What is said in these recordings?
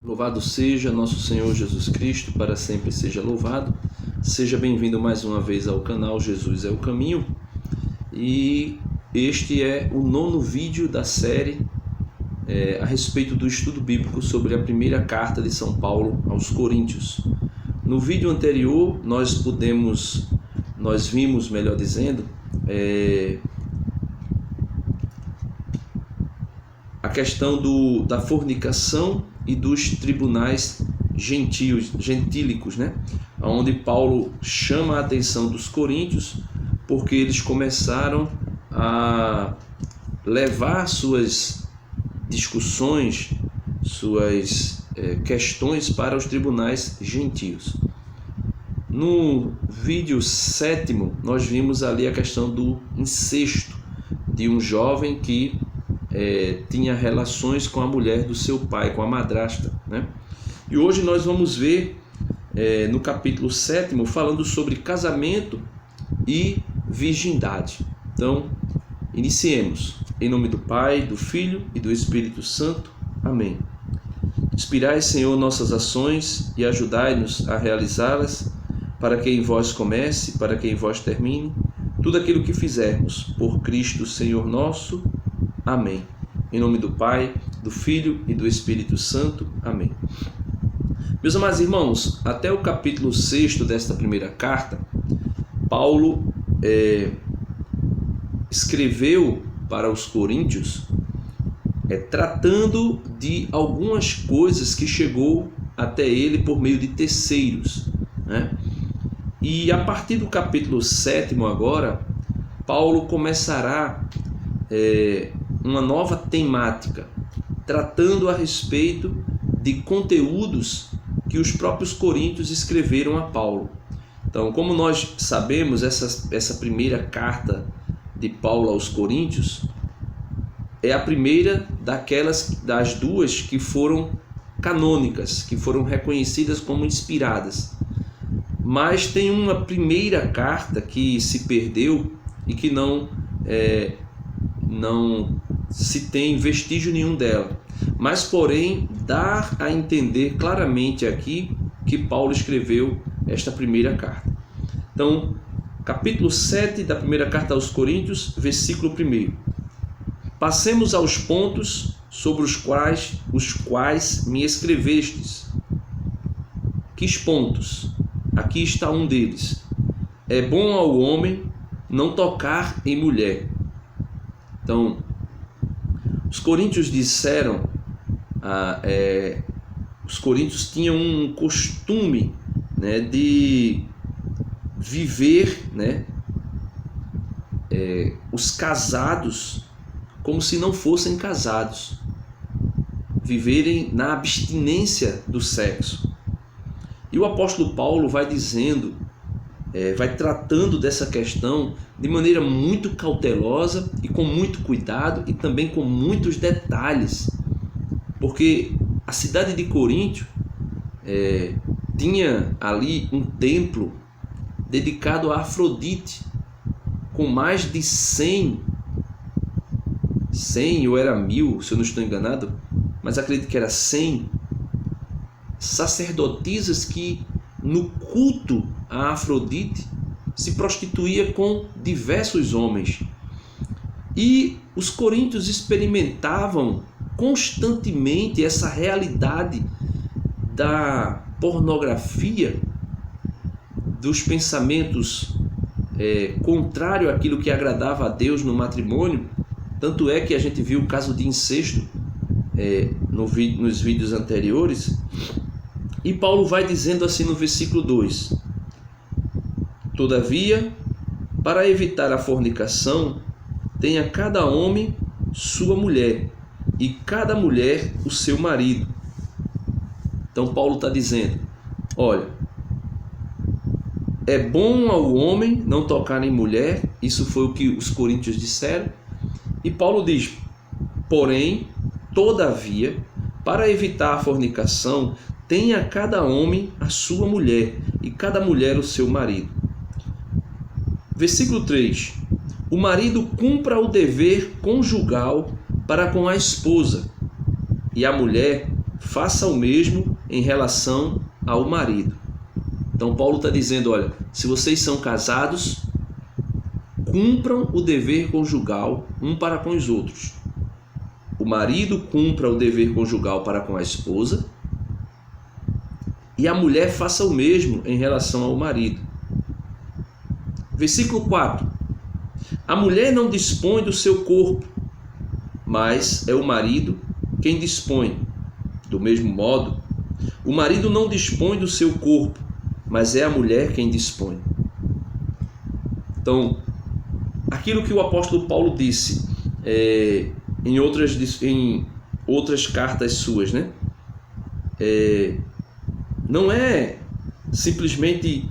Louvado seja nosso Senhor Jesus Cristo, para sempre seja louvado. Seja bem-vindo mais uma vez ao canal Jesus é o Caminho. E este é o 9º vídeo da série a respeito do estudo bíblico sobre a primeira carta de São Paulo aos Coríntios. No vídeo anterior nós vimos, a questão da fornicação e dos tribunais gentílicos, onde Paulo chama a atenção dos coríntios porque eles começaram a levar suas discussões, suas questões para os tribunais gentios. No vídeo 7º nós vimos ali a questão do incesto de um jovem que tinha relações com a mulher do seu pai, com a madrasta, E hoje nós vamos ver no capítulo 7º falando sobre casamento e virgindade. Então, iniciemos. Em nome do Pai, do Filho e do Espírito Santo. Amém. Inspirai, Senhor, nossas ações e ajudai-nos a realizá-las, para que em vós comece, para que em vós termine, tudo aquilo que fizermos, por Cristo, Senhor nosso. Amém. Em nome do Pai, do Filho e do Espírito Santo. Amém. Meus amados irmãos, até o capítulo 6º desta primeira carta, Paulo escreveu para os coríntios tratando de algumas coisas que chegou até ele por meio de terceiros, E a partir do capítulo 7º agora, Paulo começará uma nova temática, tratando a respeito de conteúdos que os próprios coríntios escreveram a Paulo. Então, como nós sabemos, essa primeira carta de Paulo aos coríntios é a primeira das duas que foram canônicas, que foram reconhecidas como inspiradas. Mas tem uma primeira carta que se perdeu e que não se tem vestígio nenhum dela, mas porém dá a entender claramente aqui que Paulo escreveu esta primeira carta. Então, capítulo 7 da primeira carta aos Coríntios, versículo 1. Passemos aos pontos sobre os quais me escrevestes. Que pontos? Aqui está um deles. É bom ao homem não tocar em mulher. Então, os coríntios disseram, os coríntios tinham um costume de viver os casados como se não fossem casados, viverem na abstinência do sexo. E o apóstolo Paulo vai dizendo, vai tratando dessa questão de maneira muito cautelosa e com muito cuidado e também com muitos detalhes, porque a cidade de Coríntio tinha ali um templo dedicado a Afrodite, com mais de 100 ou era 1000, se eu não estou enganado, mas acredito que era 100 sacerdotisas que no culto a Afrodite se prostituía com diversos homens. E os coríntios experimentavam constantemente essa realidade da pornografia, dos pensamentos contrários àquilo que agradava a Deus no matrimônio. Tanto é que a gente viu o caso de incesto nos vídeos anteriores. E Paulo vai dizendo assim no versículo 2: Todavia, para evitar a fornicação, tenha cada homem sua mulher, e cada mulher o seu marido. Então Paulo está dizendo, olha, é bom ao homem não tocar em mulher, isso foi o que os coríntios disseram. E Paulo diz, porém, todavia, para evitar a fornicação, tenha cada homem a sua mulher, e cada mulher o seu marido. Versículo 3. O marido cumpra o dever conjugal para com a esposa, e a mulher faça o mesmo em relação ao marido. Então Paulo está dizendo, olha, se vocês são casados, cumpram o dever conjugal um para com os outros. O marido cumpra o dever conjugal para com a esposa e a mulher faça o mesmo em relação ao marido. Versículo 4. A mulher não dispõe do seu corpo, mas é o marido quem dispõe. Do mesmo modo, o marido não dispõe do seu corpo, mas é a mulher quem dispõe. Então, aquilo que o apóstolo Paulo disse em outras cartas suas, né? Não é simplesmente,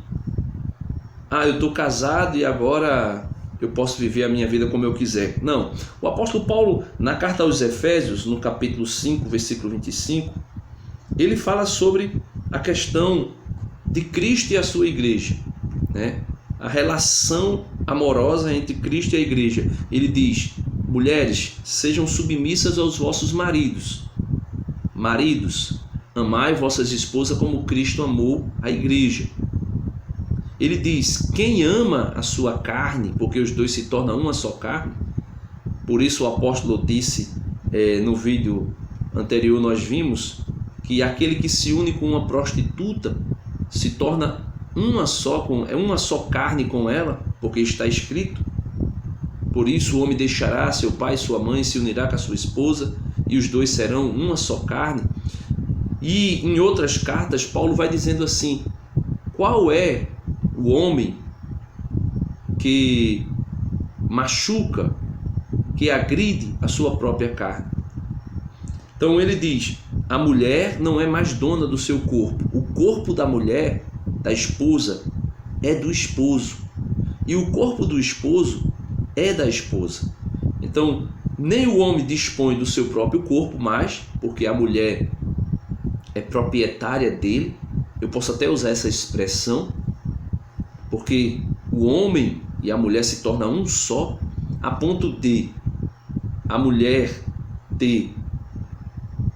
eu estou casado e agora eu posso viver a minha vida como eu quiser. Não. O apóstolo Paulo, na carta aos Efésios, no capítulo 5, versículo 25, ele fala sobre a questão de Cristo e a sua igreja, né? A relação amorosa entre Cristo e a igreja. Ele diz, mulheres, sejam submissas aos vossos maridos. Maridos, amai vossas esposas como Cristo amou a igreja. Ele diz, quem ama a sua carne, porque os dois se tornam uma só carne. Por isso o apóstolo disse, no vídeo anterior nós vimos, que aquele que se une com uma prostituta se torna uma só carne com ela, porque está escrito. Por isso o homem deixará seu pai e sua mãe, se unirá com a sua esposa, e os dois serão uma só carne. E em outras cartas Paulo vai dizendo assim, qual é o homem que machuca, que agride a sua própria carne? Então ele diz, a mulher não é mais dona do seu corpo. O corpo da mulher, da esposa, é do esposo. E o corpo do esposo é da esposa. Então, nem o homem dispõe do seu próprio corpo mais, porque a mulher é proprietária dele. Eu posso até usar essa expressão, porque o homem e a mulher se tornam um só, a ponto de a mulher ter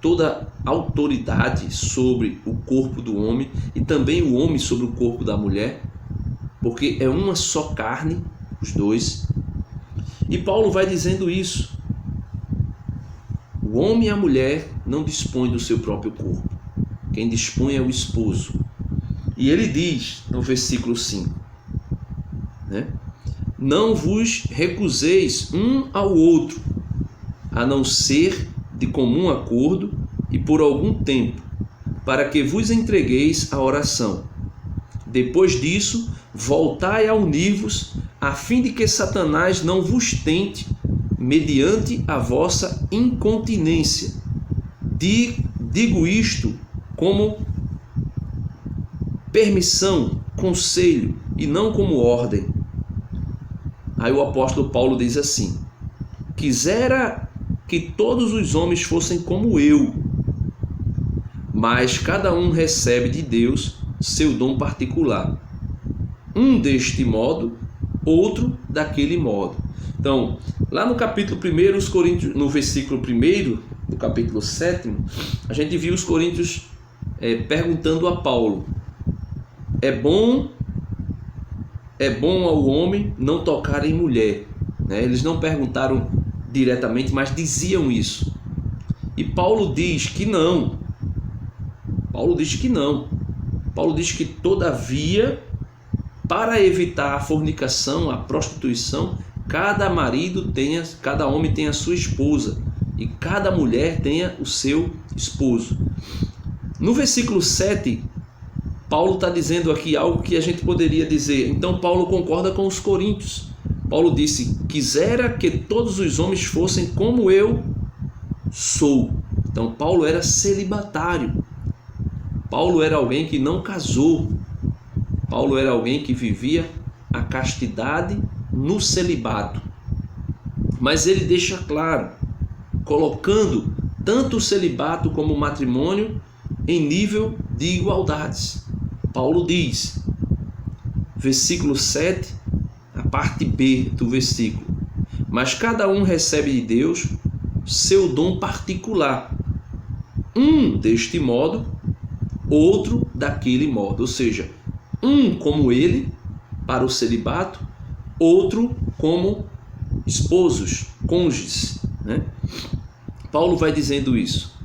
toda a autoridade sobre o corpo do homem e também o homem sobre o corpo da mulher, porque é uma só carne, os dois. E Paulo vai dizendo isso. O homem e a mulher não dispõem do seu próprio corpo. Quem dispõe é o esposo. E ele diz no versículo 5, né? Não vos recuseis um ao outro, a não ser de comum acordo e por algum tempo, para que vos entregueis à oração. Depois disso, voltai a unir-vos, a fim de que Satanás não vos tente mediante a vossa incontinência. Digo isto como permissão, conselho, e não como ordem. Aí o apóstolo Paulo diz assim, quisera que todos os homens fossem como eu, mas cada um recebe de Deus seu dom particular. Um deste modo, outro daquele modo. Então, lá no capítulo 1, os Coríntios, no versículo 1 do capítulo 7, a gente viu os coríntios perguntando a Paulo, é bom ao homem não tocar em mulher, né? Eles não perguntaram diretamente, mas diziam isso. E Paulo diz que não. Paulo diz que todavia, para evitar a fornicação, a prostituição, cada homem tenha a sua esposa e cada mulher tenha o seu esposo. No versículo 7, Paulo está dizendo aqui algo que a gente poderia dizer. Então Paulo concorda com os coríntios. Paulo disse, quisera que todos os homens fossem como eu sou. Então Paulo era celibatário. Paulo era alguém que não casou. Paulo era alguém que vivia a castidade no celibato. Mas ele deixa claro, colocando tanto o celibato como o matrimônio em nível de igualdades. Paulo diz, versículo 7, a parte B do versículo, mas cada um recebe de Deus seu dom particular. um deste modo, outro daquele modo. Ou seja, um como ele para o celibato, outro como esposos, cônjuges, né? Paulo vai dizendo isso.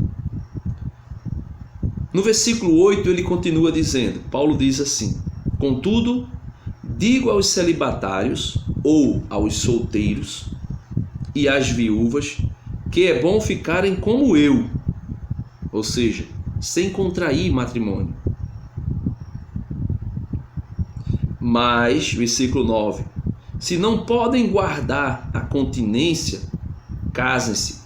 No versículo 8 ele continua dizendo, Paulo diz assim: contudo, digo aos celibatários ou aos solteiros e às viúvas que é bom ficarem como eu, ou seja, sem contrair matrimônio. Mas, versículo 9, se não podem guardar a continência, casem-se,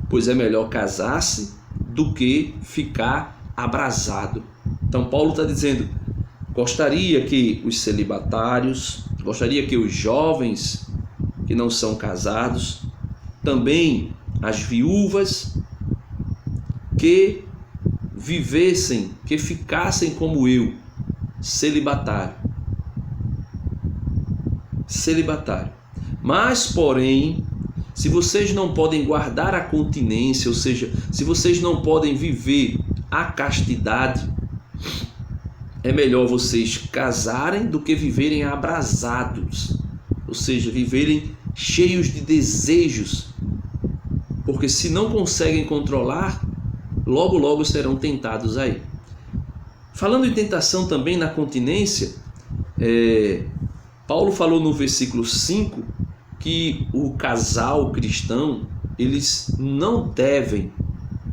pois é melhor casar-se do que ficar abrasado. Então Paulo está dizendo, gostaria que os celibatários, gostaria que os jovens que não são casados, também as viúvas, que vivessem, que ficassem como eu, celibatário. Mas, porém, se vocês não podem guardar a continência, ou seja, se vocês não podem viver a castidade, é melhor vocês casarem do que viverem abrasados, ou seja, viverem cheios de desejos, porque se não conseguem controlar, logo logo serão tentados aí. Falando em tentação também na continência, Paulo falou no versículo 5 que o casal cristão, eles não devem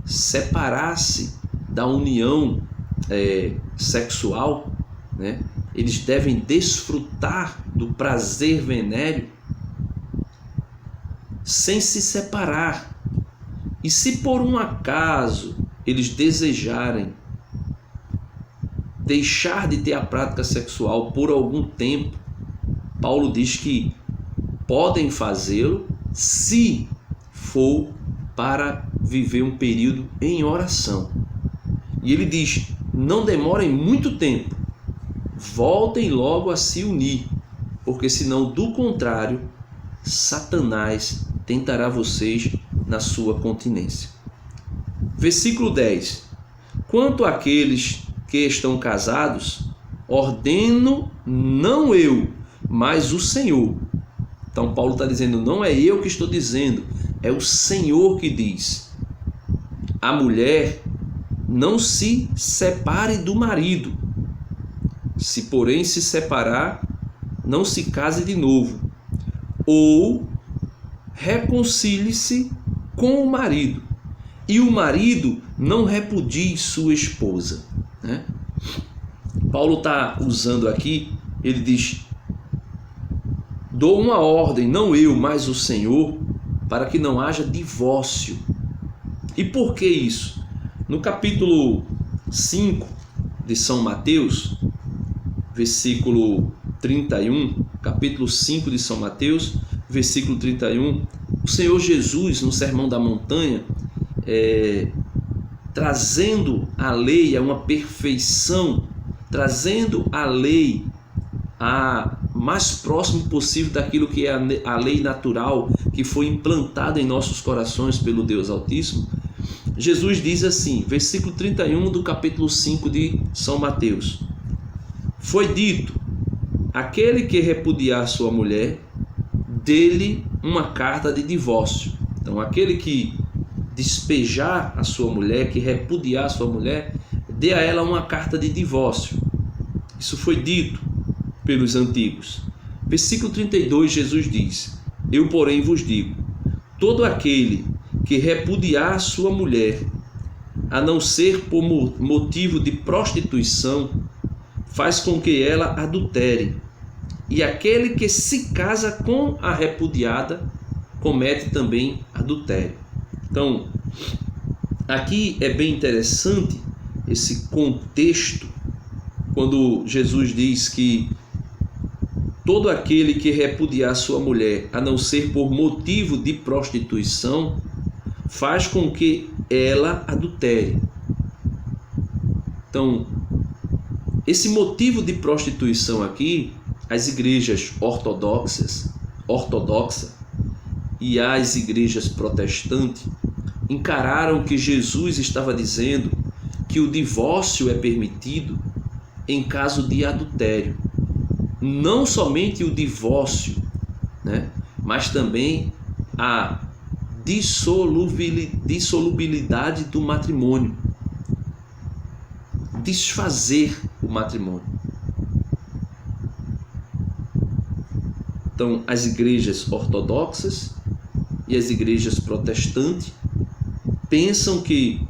separar-se da união sexual, né? Eles devem desfrutar do prazer venéreo sem se separar. E se por um acaso eles desejarem deixar de ter a prática sexual por algum tempo, Paulo diz que podem fazê-lo se for para viver um período em oração. E ele diz, não demorem muito tempo, voltem logo a se unir, porque senão, do contrário, Satanás tentará vocês na sua continência. Versículo 10. Quanto àqueles que estão casados, ordeno não eu, mas o Senhor. Então Paulo está dizendo, não é eu que estou dizendo, é o Senhor que diz. A mulher não se separe do marido. Se porém se separar, não se case de novo. Ou reconcilie-se com o marido, e o marido não repudie sua esposa, né? Paulo está usando aqui, ele diz, dou uma ordem, não eu, mas o Senhor, para que não haja divórcio. E por que isso? No capítulo 5 de São Mateus, versículo 31, capítulo 5 de São Mateus, versículo 31, o Senhor Jesus, no Sermão da Montanha, trazendo a lei a uma perfeição, trazendo a lei a mais próximo possível daquilo que é a lei natural que foi implantada em nossos corações pelo Deus Altíssimo, Jesus diz assim, versículo 31 do capítulo 5 de São Mateus, foi dito, aquele que repudiar sua mulher, dê-lhe uma carta de divórcio. Então, aquele que despejar a sua mulher, que repudiar a sua mulher, dê a ela uma carta de divórcio. Isso foi dito pelos antigos. Versículo 32, Jesus diz, eu, porém, vos digo, todo aquele que repudiar a sua mulher, a não ser por motivo de prostituição, faz com que ela adultere. E aquele que se casa com a repudiada, comete também adultério. Então, aqui é bem interessante esse contexto, quando Jesus diz que todo aquele que repudiar sua mulher, a não ser por motivo de prostituição, faz com que ela adultere. Então, esse motivo de prostituição aqui, as igrejas ortodoxas e as igrejas protestantes encararam que Jesus estava dizendo que o divórcio é permitido em caso de adultério. Não somente o divórcio, né, mas também a dissolubilidade do matrimônio. Desfazer o matrimônio. Então, as igrejas ortodoxas e as igrejas protestantes pensam que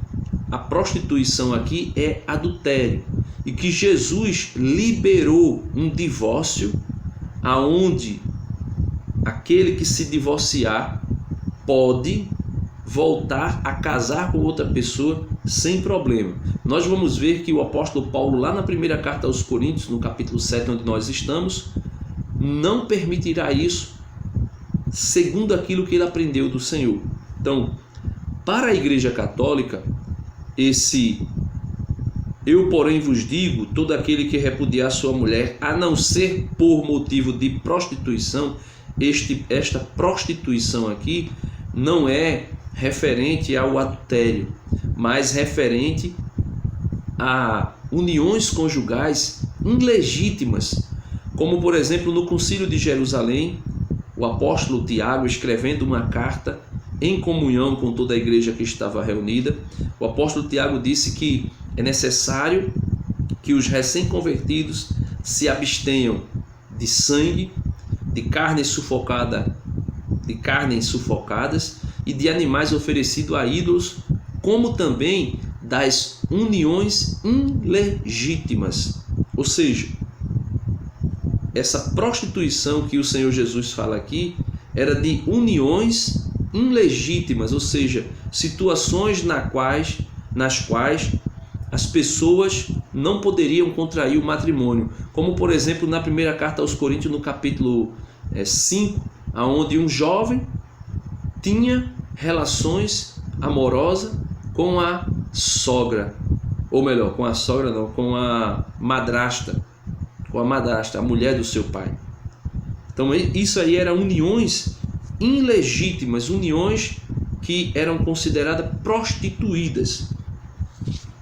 a prostituição aqui é adultério e que Jesus liberou um divórcio aonde aquele que se divorciar pode voltar a casar com outra pessoa sem problema. Nós vamos ver que o apóstolo Paulo, lá na primeira carta aos Coríntios, no capítulo 7, onde nós estamos, não permitirá isso segundo aquilo que ele aprendeu do Senhor. Então, para a Igreja Católica, eu, porém, vos digo, todo aquele que repudiar sua mulher, a não ser por motivo de prostituição, esta prostituição aqui não é referente ao adultério, mas referente a uniões conjugais ilegítimas, como por exemplo no Concílio de Jerusalém, o apóstolo Tiago, escrevendo uma carta em comunhão com toda a igreja que estava reunida, o apóstolo Tiago disse que é necessário que os recém-convertidos se abstenham de sangue, de carnes sufocadas e de animais oferecidos a ídolos, como também das uniões ilegítimas. Ou seja, essa prostituição que o Senhor Jesus fala aqui era de uniões ilegítimas, ou seja, situações nas quais as pessoas não poderiam contrair o matrimônio, como por exemplo na primeira carta aos Coríntios, no capítulo 5, onde um jovem tinha relações amorosas com a sogra, ou melhor, com a sogra não, com a madrasta, a mulher do seu pai. Então isso aí eram uniões ilegítimas, uniões que eram consideradas prostituídas.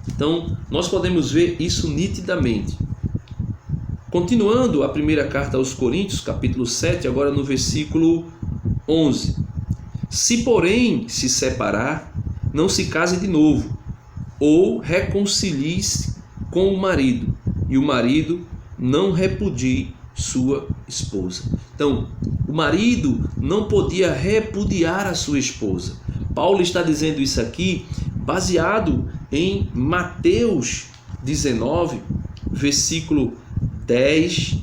Então nós podemos ver isso nitidamente. Continuando a primeira carta aos Coríntios, capítulo 7, agora no versículo 11. Se porém se separar, não se case de novo, ou reconcilie-se com o marido, e o marido não repudie sua esposa. Então, o marido não podia repudiar a sua esposa. Paulo está dizendo isso aqui baseado em Mateus 19, versículo 10,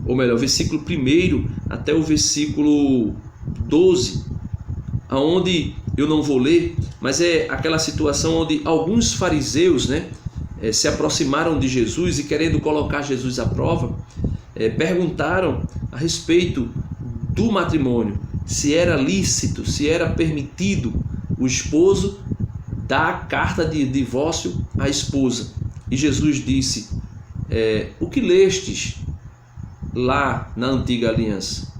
ou melhor, versículo 1 até o versículo 12, aonde eu não vou ler, mas é aquela situação onde alguns fariseus, se aproximaram de Jesus e, querendo colocar Jesus à prova, perguntaram a respeito do matrimônio, se era lícito, se era permitido o esposo dar carta de divórcio à esposa. E Jesus disse: o que lestes lá na antiga aliança?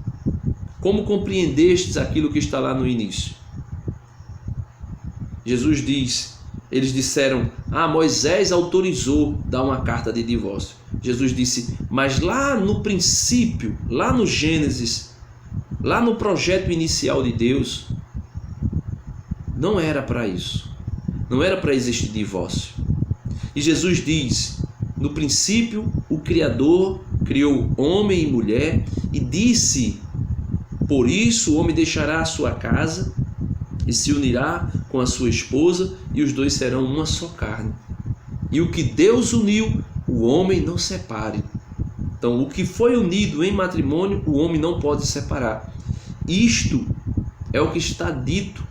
Como compreendestes aquilo que está lá no início? Jesus diz, eles disseram: Moisés autorizou dar uma carta de divórcio. Jesus disse: mas lá no princípio, lá no Gênesis, lá no projeto inicial de Deus, não era para isso. Não era para existir divórcio. E Jesus diz: no princípio o Criador criou homem e mulher e disse: por isso o homem deixará a sua casa e se unirá com a sua esposa, e os dois serão uma só carne. E o que Deus uniu, o homem não separe. Então, o que foi unido em matrimônio, o homem não pode separar. Isto é o que está dito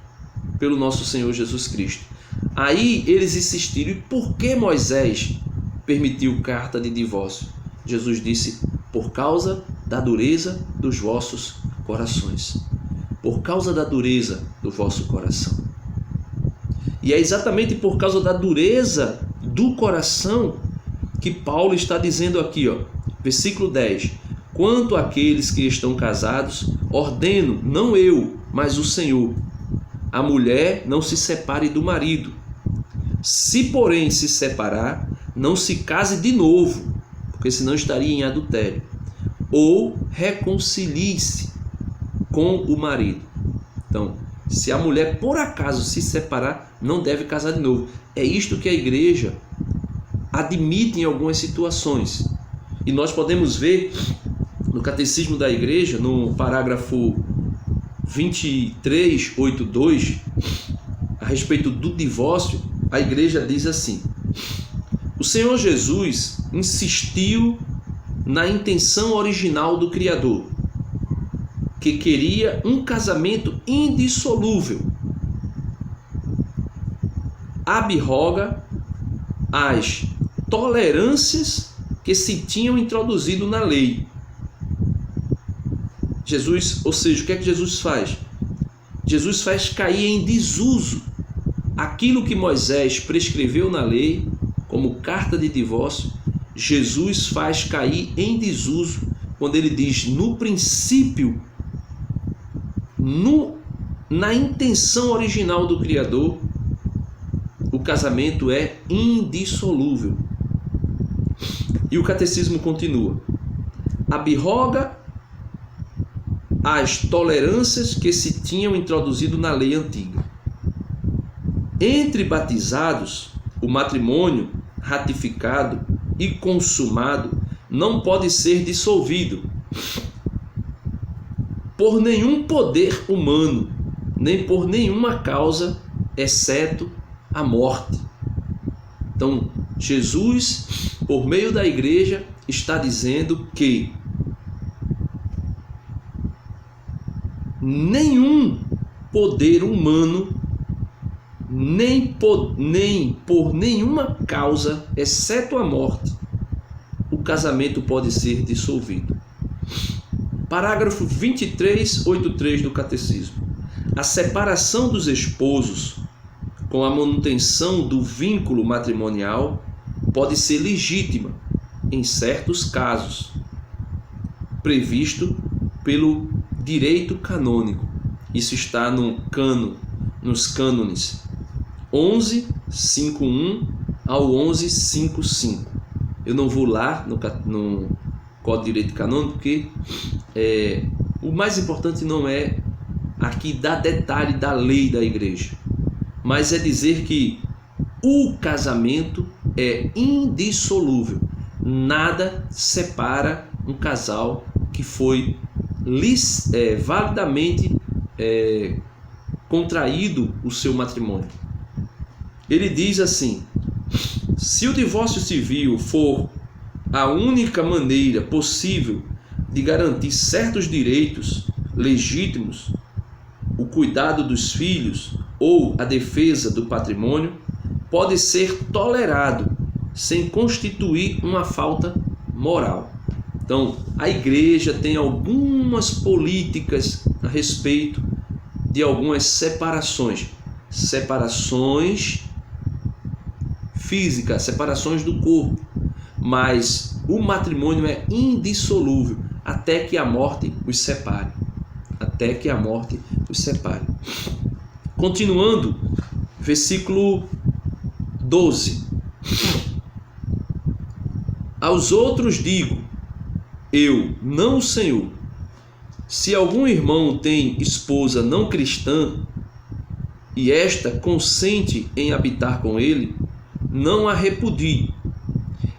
pelo nosso Senhor Jesus Cristo. Aí eles insistiram: e por que Moisés permitiu carta de divórcio? Jesus disse: por causa da dureza dos vossos corações. Por causa da dureza do vosso coração. E é exatamente por causa da dureza do coração que Paulo está dizendo aqui, versículo 10: quanto àqueles que estão casados, ordeno, não eu, mas o Senhor, a mulher não se separe do marido. Se, porém, se separar, não se case de novo, porque senão estaria em adultério. Ou reconcilie-se com o marido. Então, se a mulher por acaso se separar, não deve casar de novo. É isto que a igreja admite em algumas situações. E nós podemos ver no Catecismo da Igreja, no parágrafo 2382, a respeito do divórcio, a igreja diz assim: o Senhor Jesus insistiu na intenção original do Criador, que queria um casamento indissolúvel. Abroga as tolerâncias que se tinham introduzido na lei. Jesus, ou seja, o que é que Jesus faz? Jesus faz cair em desuso aquilo que Moisés prescreveu na lei como carta de divórcio. Jesus faz cair em desuso quando ele diz: no princípio, na intenção original do Criador, o casamento é indissolúvel. E o catecismo continua: abroga as tolerâncias que se tinham introduzido na lei antiga. Entre batizados, o matrimônio ratificado e consumado não pode ser dissolvido por nenhum poder humano, nem por nenhuma causa, exceto a morte. Então, Jesus, por meio da igreja, está dizendo que nenhum poder humano, nem por nenhuma causa, exceto a morte, o casamento pode ser dissolvido. Parágrafo 2383 do Catecismo. A separação dos esposos com a manutenção do vínculo matrimonial pode ser legítima em certos casos, previsto pelo direito canônico. Isso está nos cânones 11.5.1 ao 11.5.5. Eu não vou lá no Código de Direito Canônico, porque o mais importante não é aqui dar detalhe da lei da igreja, mas é dizer que o casamento é indissolúvel. Nada separa um casal que foi validamente contraído o seu matrimônio. Ele diz assim: se o divórcio civil for a única maneira possível de garantir certos direitos legítimos, o cuidado dos filhos ou a defesa do patrimônio, pode ser tolerado sem constituir uma falta moral. Então, a igreja tem algumas políticas a respeito de algumas separações físicas, separações do corpo, mas o matrimônio é indissolúvel até que a morte os separe. Até que a morte os separe. Continuando, versículo 12. Aos outros digo, eu, não o Senhor, se algum irmão tem esposa não cristã e esta consente em habitar com ele, não a repudie.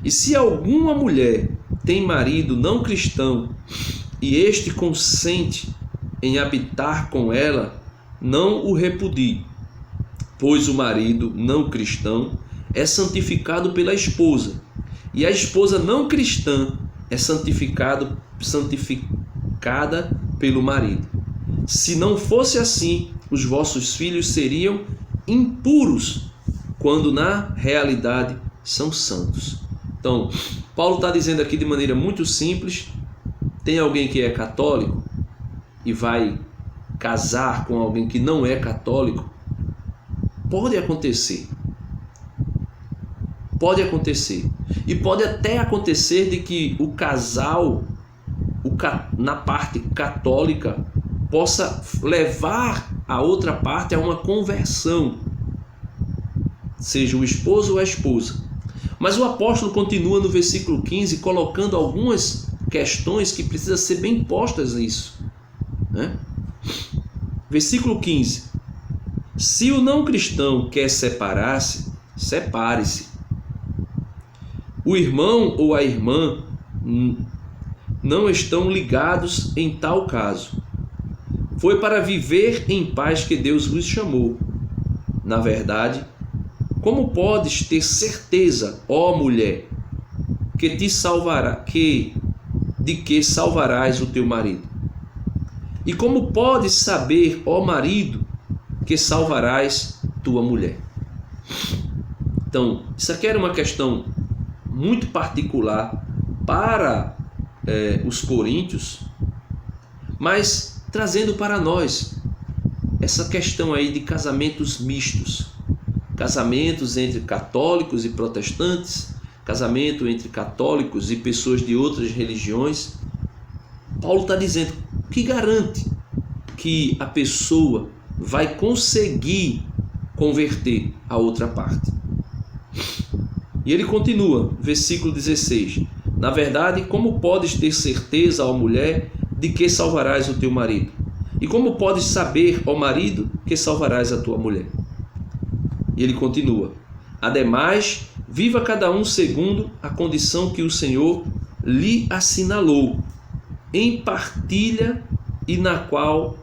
E se alguma mulher tem marido não cristão e este consente em habitar com ela, não o repudie, pois o marido não cristão é santificado pela esposa, e a esposa não cristã é santificada pelo marido. Se não fosse assim, os vossos filhos seriam impuros, quando na realidade são santos. Então, Paulo está dizendo aqui de maneira muito simples: tem alguém que é católico e vai casar com alguém que não é católico? Pode acontecer. Pode acontecer. E pode até acontecer de que o casal, na parte católica, possa levar a outra parte a uma conversão, seja o esposo ou a esposa. Mas o apóstolo continua no versículo 15, colocando algumas questões que precisam ser bem postas nisso, né? Versículo 15: se o não cristão quer separar-se, separe-se. O irmão ou a irmã não estão ligados em tal caso. Foi para viver em paz que Deus vos chamou. Na verdade, como podes ter certeza, ó mulher, que te salvará, de que salvarás o teu marido? E como podes saber, ó marido, que salvarás tua mulher? Então, isso aqui era uma questão muito particular para os coríntios, mas trazendo para nós essa questão aí de casamentos mistos, casamentos entre católicos e protestantes, casamento entre católicos e pessoas de outras religiões. Paulo está dizendo: o que garante que a pessoa vai conseguir converter a outra parte? E ele continua, versículo 16: na verdade, como podes ter certeza, ó mulher, de que salvarás o teu marido? E como podes saber, ó marido, que salvarás a tua mulher? E ele continua: ademais, viva cada um segundo a condição que o Senhor lhe assinalou, em partilha e na qual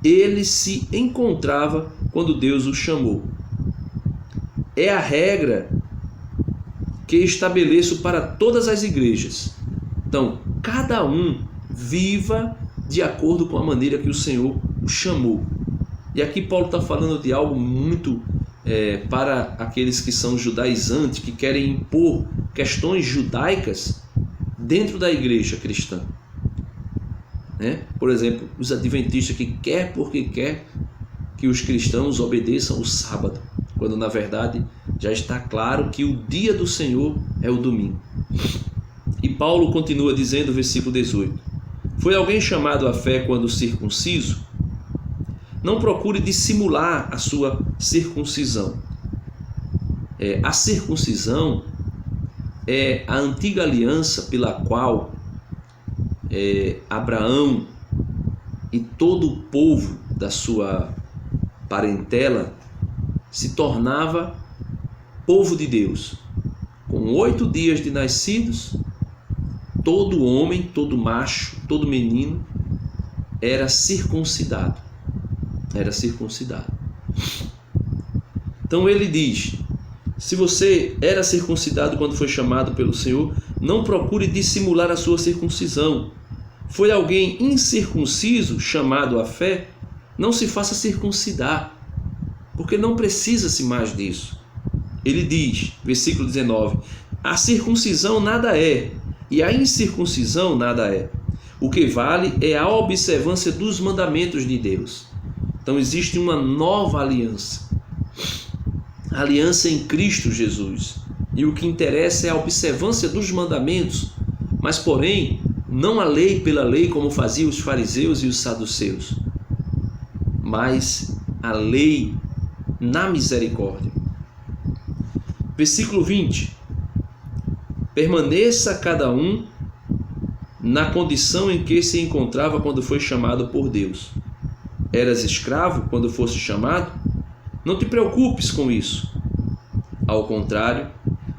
ele se encontrava quando Deus o chamou. É a regra que estabeleço para todas as igrejas. Então, cada um viva de acordo com a maneira que o Senhor o chamou. E aqui Paulo está falando de algo muito para aqueles que são judaizantes, que querem impor questões judaicas dentro da igreja cristã, né? Por exemplo, os adventistas que quer porque quer que os cristãos obedeçam o sábado, quando na verdade já está claro que o dia do Senhor é o domingo. E Paulo continua dizendo, versículo 18: foi alguém chamado à fé quando circunciso? Não procure dissimular a sua circuncisão. A circuncisão é a antiga aliança pela qual Abraão e todo o povo da sua parentela se tornava povo de Deus. Com 8 dias de nascidos, todo homem, todo macho, todo menino era circuncidado. Era circuncidado. Então ele diz: se você era circuncidado quando foi chamado pelo Senhor, não procure dissimular a sua circuncisão. Foi alguém incircunciso chamado à fé, não se faça circuncidar, porque não precisa-se mais disso. Ele diz, versículo 19: a circuncisão nada é, e a incircuncisão nada é. O que vale é a observância dos mandamentos de Deus. Então existe uma nova aliança, a aliança em Cristo Jesus. E o que interessa é a observância dos mandamentos, mas porém não a lei pela lei, como faziam os fariseus e os saduceus, mas a lei na misericórdia. Versículo 20: permaneça cada um na condição em que se encontrava quando foi chamado por Deus. Eras escravo quando foste chamado? Não te preocupes com isso. Ao contrário,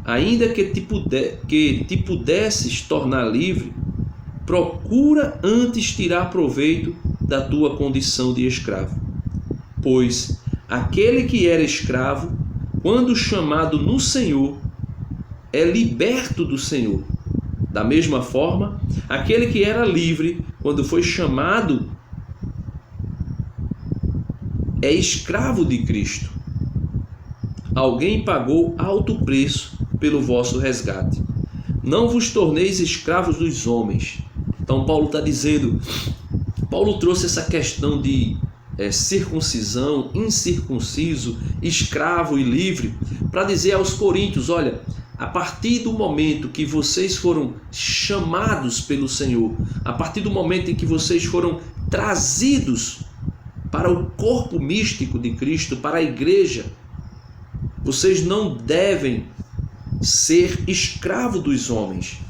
ainda que te pudesses tornar livre, procura antes tirar proveito da tua condição de escravo. Pois aquele que era escravo, quando chamado no Senhor, é liberto do Senhor. Da mesma forma, aquele que era livre, quando foi chamado, é escravo de Cristo. Alguém pagou alto preço pelo vosso resgate. Não vos torneis escravos dos homens. Então Paulo está dizendo, Paulo trouxe essa questão de circuncisão, incircunciso, escravo e livre, para dizer aos coríntios: olha, a partir do momento que vocês foram chamados pelo Senhor, a partir do momento em que vocês foram trazidos para o corpo místico de Cristo, para a igreja. Vocês não devem ser escravos dos homens.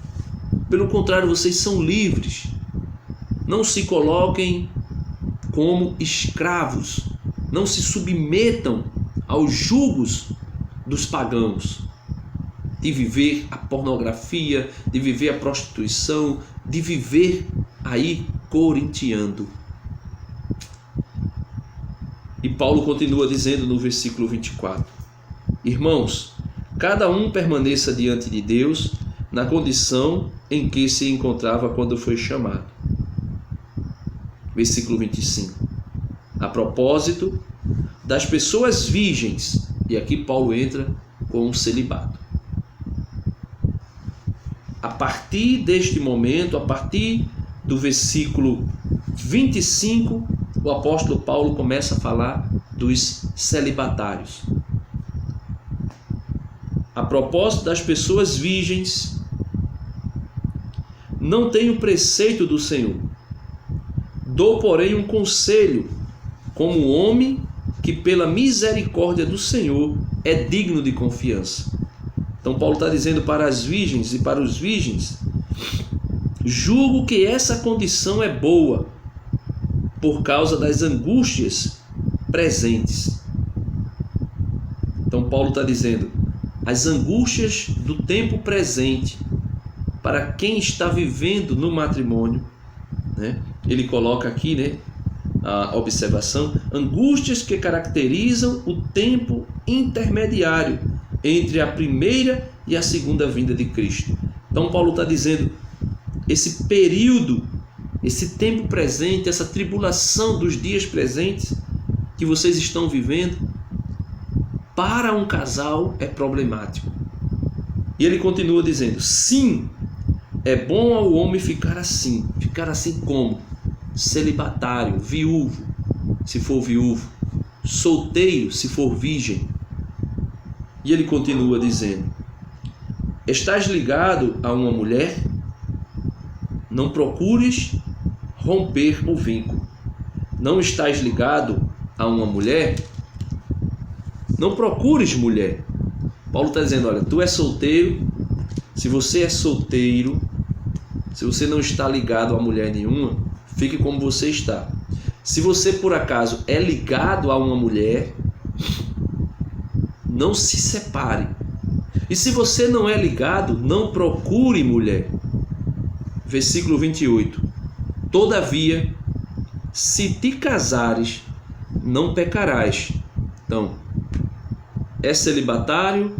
Pelo contrário, vocês são livres. Não se coloquem como escravos. Não se submetam aos julgos dos pagãos, de viver a pornografia, de viver a prostituição, de viver aí corintiando. E Paulo continua dizendo no versículo 24: Irmãos, cada um permaneça diante de Deus na condição em que se encontrava quando foi chamado. Versículo 25. A propósito das pessoas virgens, e aqui Paulo entra com o celibato. A partir deste momento, a partir do versículo 25, o apóstolo Paulo começa a falar dos celibatários. A propósito das pessoas virgens, não tenho preceito do Senhor. Dou, porém, um conselho, como homem que pela misericórdia do Senhor é digno de confiança. Então Paulo está dizendo para as virgens e para os virgens: julgo que essa condição é boa, por causa das angústias presentes. Então Paulo está dizendo, as angústias do tempo presente, para quem está vivendo no matrimônio, né? Ele coloca aqui, né, a observação: angústias que caracterizam o tempo intermediário entre a primeira e a segunda vinda de Cristo. Então Paulo está dizendo, esse período, esse tempo presente, essa tribulação dos dias presentes que vocês estão vivendo, para um casal é problemático. E ele continua dizendo, sim, é bom ao homem ficar assim como? Celibatário, viúvo, se for viúvo, solteiro, se for virgem. E ele continua dizendo, estás ligado a uma mulher? Não procures romper o vínculo. Não estás ligado a uma mulher? Não procures mulher. Paulo está dizendo, olha, tu és solteiro. Se você é solteiro, se você não está ligado a mulher nenhuma, fique como você está. Se você por acaso é ligado a uma mulher, não se separe. E se você não é ligado, não procure mulher. Versículo 28. Todavia, se te casares, não pecarás. Então, é celibatário,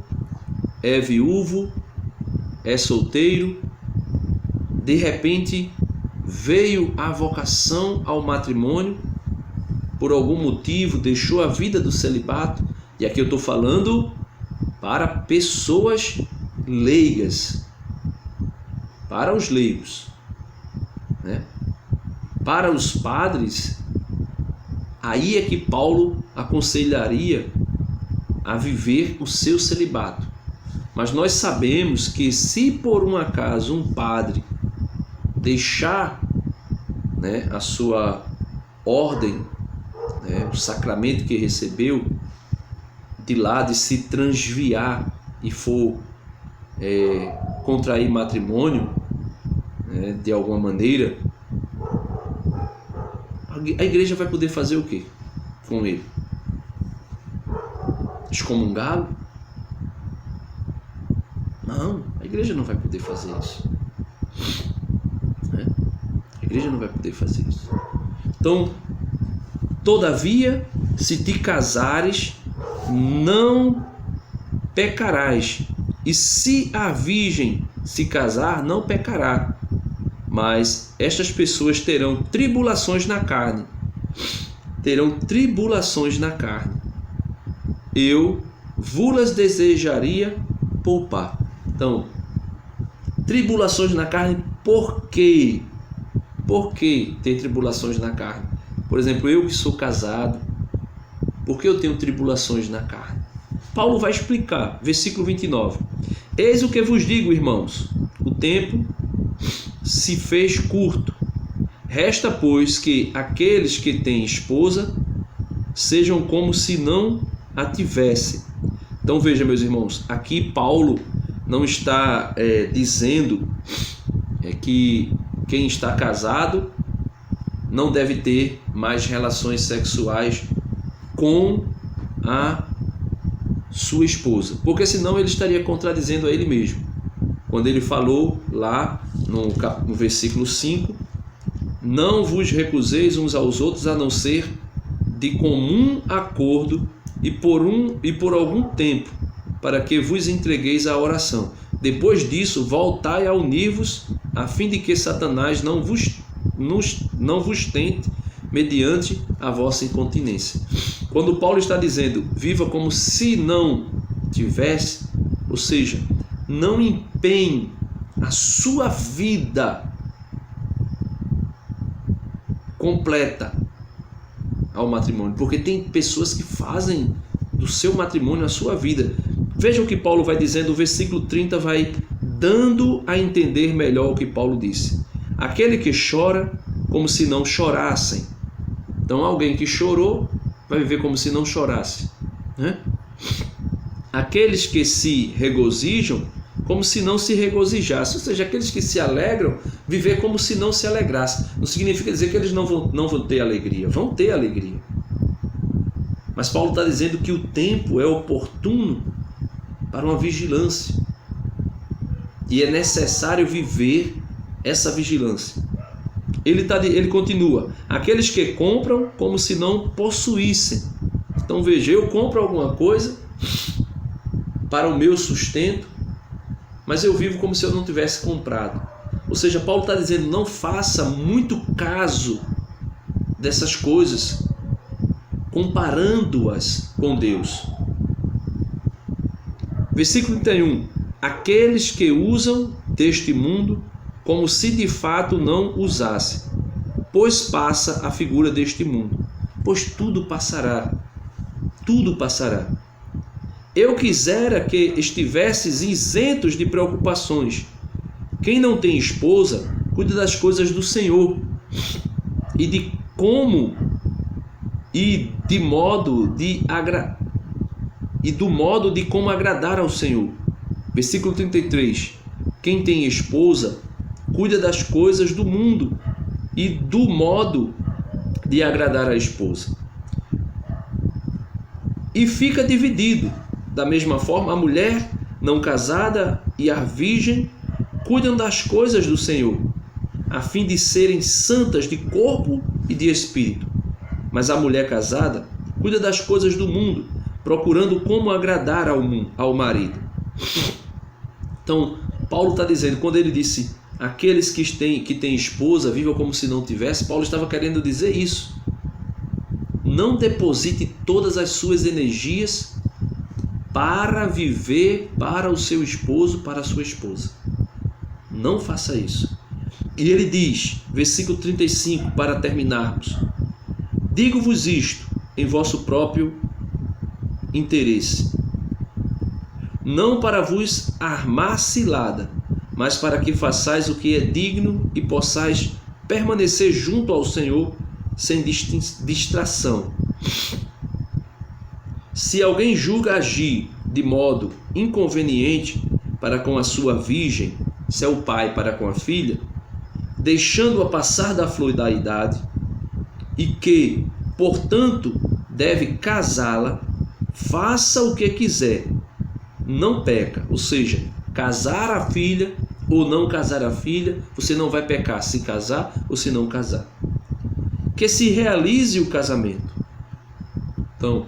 é viúvo, é solteiro, de repente veio a vocação ao matrimônio, por algum motivo deixou a vida do celibato, e aqui eu estou falando para pessoas leigas, para os leigos, né? Para os padres, aí é que Paulo aconselharia a viver o seu celibato. Mas nós sabemos que se por um acaso um padre deixar, né, a sua ordem, né, o sacramento que recebeu, de lá de se transviar e for contrair matrimônio, né, de alguma maneira, a igreja vai poder fazer o quê com ele? Excomungá-lo? Não, a igreja não vai poder fazer isso. A igreja não vai poder fazer isso. Então, todavia, se te casares, não pecarás. E se a virgem se casar, não pecará. Mas estas pessoas terão tribulações na carne. Terão tribulações na carne. Eu vos desejaria poupar. Então, tribulações na carne, por quê? Por que ter tribulações na carne? Por exemplo, eu que sou casado, por que eu tenho tribulações na carne? Paulo vai explicar, versículo 29. Eis o que vos digo, irmãos, o tempo se fez curto. Resta, pois, que aqueles que têm esposa sejam como se não a tivessem. Então veja, meus irmãos, aqui Paulo não está dizendo que quem está casado não deve ter mais relações sexuais com a sua esposa, porque senão ele estaria contradizendo a ele mesmo, quando ele falou lá no versículo 5: não vos recuseis uns aos outros, a não ser de comum acordo e por algum tempo, para que vos entregueis à oração. Depois disso, voltai a unir-vos, a fim de que Satanás não vos tente mediante a vossa incontinência. Quando Paulo está dizendo viva como se não tivesse, ou seja, não empenhe a sua vida completa ao matrimônio, porque tem pessoas que fazem do seu matrimônio a sua vida. Veja o que Paulo vai dizendo, o versículo 30 vai dando a entender melhor o que Paulo disse. Aquele que chora como se não chorassem. Então alguém que chorou vai viver como se não chorasse, né? Aqueles que se regozijam como se não se regozijassem, ou seja, aqueles que se alegram, viver como se não se alegrassem. Não significa dizer que eles não vão ter alegria, vão ter alegria. Mas Paulo está dizendo que o tempo é oportuno para uma vigilância, e é necessário viver essa vigilância. Ele continua: aqueles que compram como se não possuíssem. Então veja, eu compro alguma coisa para o meu sustento, mas eu vivo como se eu não tivesse comprado. Ou seja, Paulo está dizendo: não faça muito caso dessas coisas, comparando-as com Deus. Versículo 31: aqueles que usam deste mundo como se de fato não usasse, pois passa a figura deste mundo, pois tudo passará, tudo passará. Eu quisera que estivesses isentos de preocupações. Quem não tem esposa, cuida das coisas do Senhor, e de como e do modo de como agradar ao Senhor. Versículo 33: quem tem esposa, cuida das coisas do mundo e do modo de agradar a esposa. E fica dividido. Da mesma forma, a mulher não casada e a virgem cuidam das coisas do Senhor, a fim de serem santas de corpo e de espírito. Mas a mulher casada cuida das coisas do mundo, procurando como agradar ao marido. Então, Paulo está dizendo, quando ele disse aqueles que têm esposa, vivam como se não tivesse, Paulo estava querendo dizer isso. Não deposite todas as suas energias para viver para o seu esposo, para a sua esposa. Não faça isso. E ele diz, versículo 35, para terminarmos: digo-vos isto em vosso próprio interesse, não para vos armar cilada, mas para que façais o que é digno e possais permanecer junto ao Senhor sem distração. Se alguém julga agir de modo inconveniente para com a sua virgem, se é o pai para com a filha, deixando-a passar da flor da idade, e que, portanto, deve casá-la, faça o que quiser, não peca. Ou seja, casar a filha ou não casar a filha, você não vai pecar se casar ou se não casar. Que se realize o casamento. Então,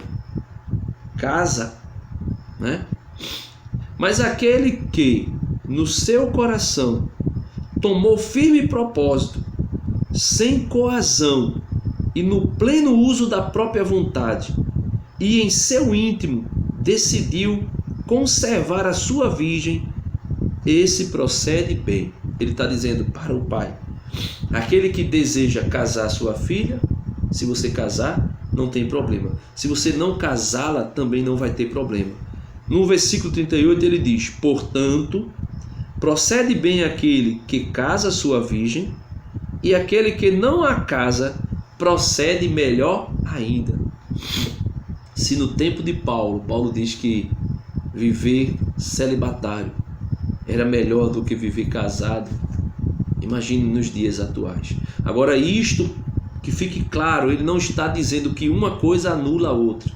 casa, né? Mas aquele que no seu coração tomou firme propósito, sem coazão e no pleno uso da própria vontade, e em seu íntimo decidiu conservar a sua virgem, esse procede bem. Ele está dizendo para o pai: aquele que deseja casar sua filha, se você casar, não tem problema. Se você não casá-la, também não vai ter problema. No versículo 38 ele diz: portanto, procede bem aquele que casa sua virgem, e aquele que não a casa, procede melhor ainda. Se no tempo de Paulo diz que viver celibatário era melhor do que viver casado, imagine nos dias atuais. Agora, isto que fique claro, ele não está dizendo que uma coisa anula a outra.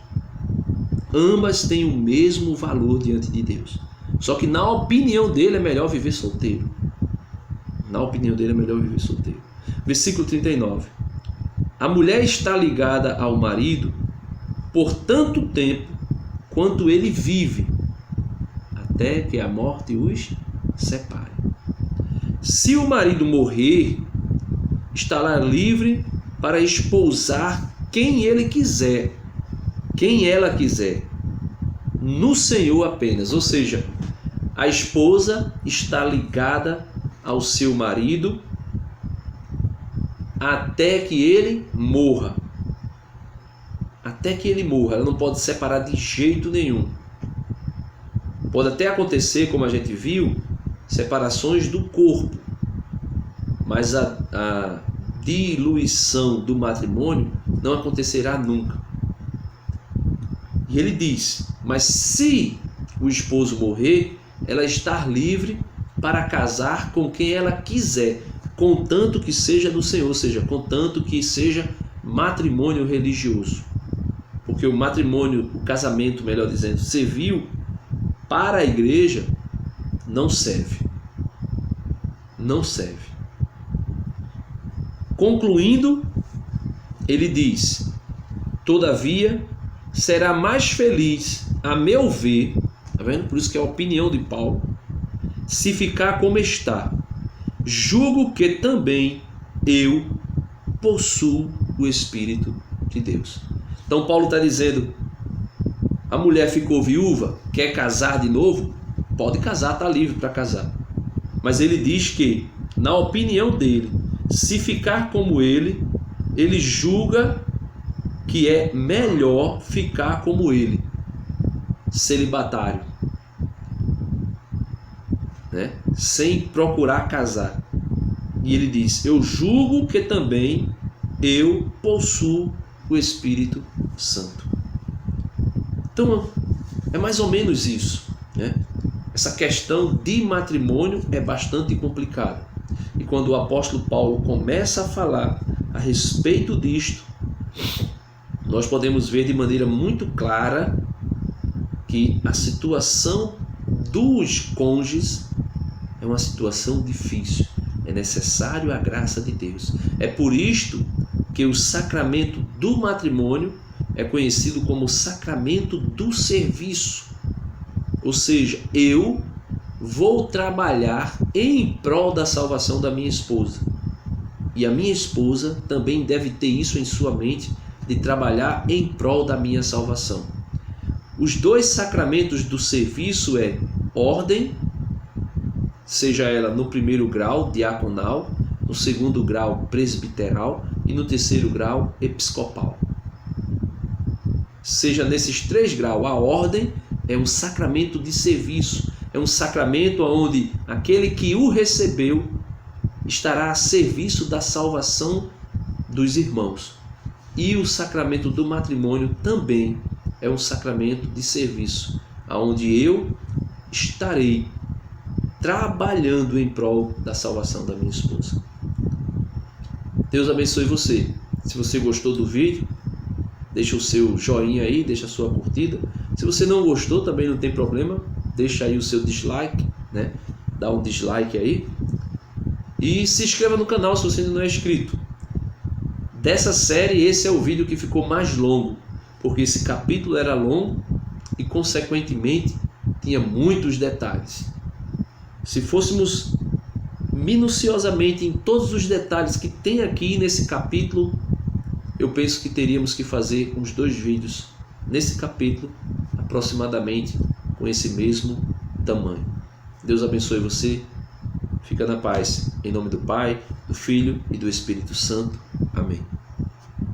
Ambas têm o mesmo valor diante de Deus. Só que na opinião dele é melhor viver solteiro. Na opinião dele é melhor viver solteiro. Versículo 39. A mulher está ligada ao marido por tanto tempo quanto ele vive, até que a morte os separe. Se o marido morrer, estará livre para esposar quem ele quiser, quem ela quiser, no Senhor apenas. Ou seja, a esposa está ligada ao seu marido até que ele morra. Até que ele morra. Ela não pode separar de jeito nenhum. Pode até acontecer, como a gente viu, separações do corpo, mas a diluição do matrimônio não acontecerá nunca. E ele diz, mas se o esposo morrer, ela está livre para casar com quem ela quiser, contanto que seja do Senhor, ou seja, contanto que seja matrimônio religioso. Porque o matrimônio, o casamento, melhor dizendo, civil, para a igreja, não serve. Não serve. Concluindo, ele diz, todavia, será mais feliz, a meu ver, tá vendo? Por isso que é a opinião de Paulo, se ficar como está. Julgo que também eu possuo o Espírito de Deus. Então Paulo está dizendo, a mulher ficou viúva, quer casar de novo? Pode casar, está livre para casar. Mas ele diz que, na opinião dele, se ficar como ele julga que é melhor ficar como ele, celibatário, né? Sem procurar casar. E ele diz, eu julgo que também eu possuo o Espírito Santo. Então, é mais ou menos isso, né? Essa questão de matrimônio é bastante complicada. E quando o apóstolo Paulo começa a falar a respeito disto, nós podemos ver de maneira muito clara que a situação dos cônjuges é uma situação difícil. É necessário a graça de Deus. É por isto que o sacramento do matrimônio é conhecido como sacramento do serviço. Ou seja, eu vou trabalhar em prol da salvação da minha esposa. E a minha esposa também deve ter isso em sua mente, de trabalhar em prol da minha salvação. Os dois sacramentos do serviço é ordem, seja ela no primeiro grau, diaconal, no segundo grau, presbiteral e no terceiro grau, episcopal. Seja nesses 3 graus, a ordem é um sacramento de serviço, é um sacramento onde aquele que o recebeu estará a serviço da salvação dos irmãos. E o sacramento do matrimônio também é um sacramento de serviço, onde eu estarei trabalhando em prol da salvação da minha esposa. Deus abençoe você. Se você gostou do vídeo, deixa o seu joinha aí, deixa a sua curtida. Se você não gostou, também não tem problema, deixa aí o seu dislike, né? Dá um dislike aí. E se inscreva no canal se você ainda não é inscrito. Dessa série, esse é o vídeo que ficou mais longo, porque esse capítulo era longo e, consequentemente, tinha muitos detalhes. Se fôssemos minuciosamente em todos os detalhes que tem aqui nesse capítulo, eu penso que teríamos que fazer uns 2 vídeos nesse capítulo, aproximadamente com esse mesmo tamanho. Deus abençoe você. Fica na paz. Em nome do Pai, do Filho e do Espírito Santo. Amém.